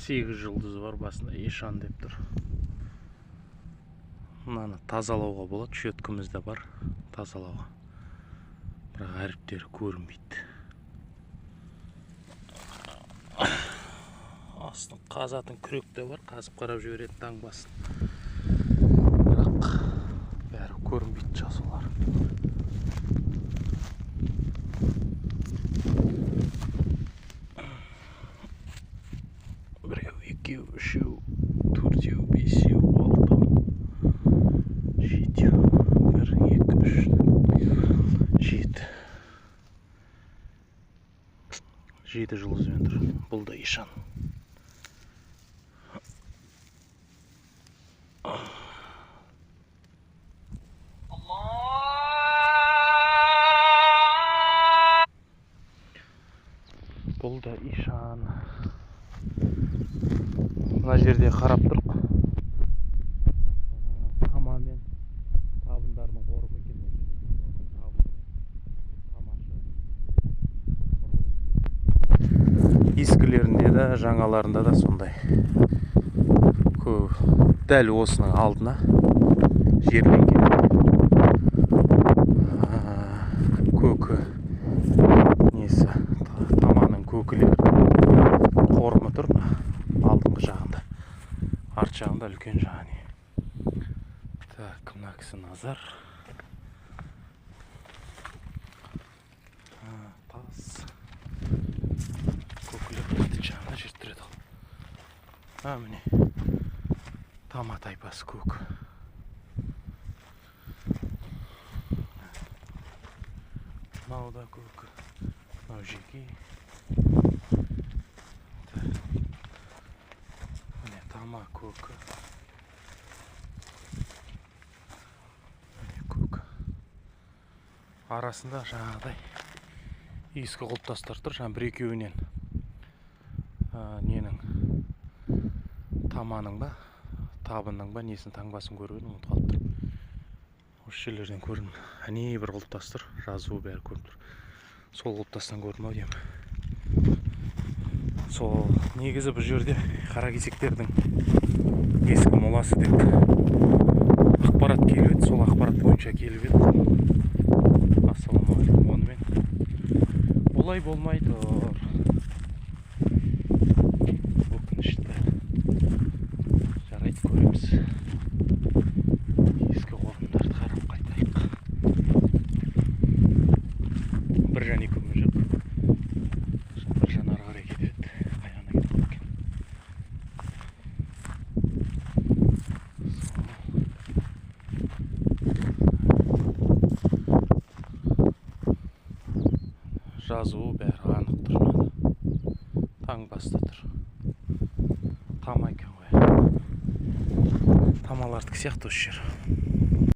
Сегіз жұлдызы бар, басында Ишан деп тұр. Мынаны тазалауға болады, шөткіміз де бар тазалауға. Бірақ әріптері көрінбейді. Астын қазатын күрек те бар, қазып қарап жібереді таңбасын. Бірақ бәрі көрінбейді жазулар. Біреу, екеу, үшеу, төртеу, бесеу, алтау, жетеу, бір, екі, үш, жеті. Жеті жұлдызбен тұр. Бұл да Ишан. Бұл да Ишан. Мына жерде қарап тұрық. Тамамен табындардың қорымы екен. Ескілерінде де, жаңаларында да сондай. Дәл осының алдына жерленген. Көкі несі, таманың көкілері қорымы тұр. Алдыңғы жағында, арт жағында үлкен жағын. Так, мына кісі назар. Тас. Көкілер бетін жағына жертіреді. Міне. Тама тайпасы көк. Мынау да көк. Мынау жеке. Міне тама көк. Міне көк. Арасында жаңағыдай ескі құлпытастар тұр. Жаңа бір екеуінен ненің таманың ба, табынның ба, несін таңбасын көрген, ұмытып қалып тұр. Осы жерлерден көрдім. Әне бір құлпытас тұр, жазуы бәрі көрініп тұр. Сол құлпытастан көрдім ау деймін. Сол негізі бұл жерде қаракесектердің ескі моласы деп ақпарат келіп еді, сол ақпарат бойынша келіп еді. Ассалаумағалейкум. Онымен олай болмайды. Жарайды, көреміз. Ескі қорымдарды қарап қайтайық. Бір жан екі күн жоқ. Бір жан ары қарай кетеді. Қаяғына кетіп екен. Жазуы бәрі анық тұр. Таңбасы тұр. Тама екен ғой. Тамалардікі сияқты осы жер.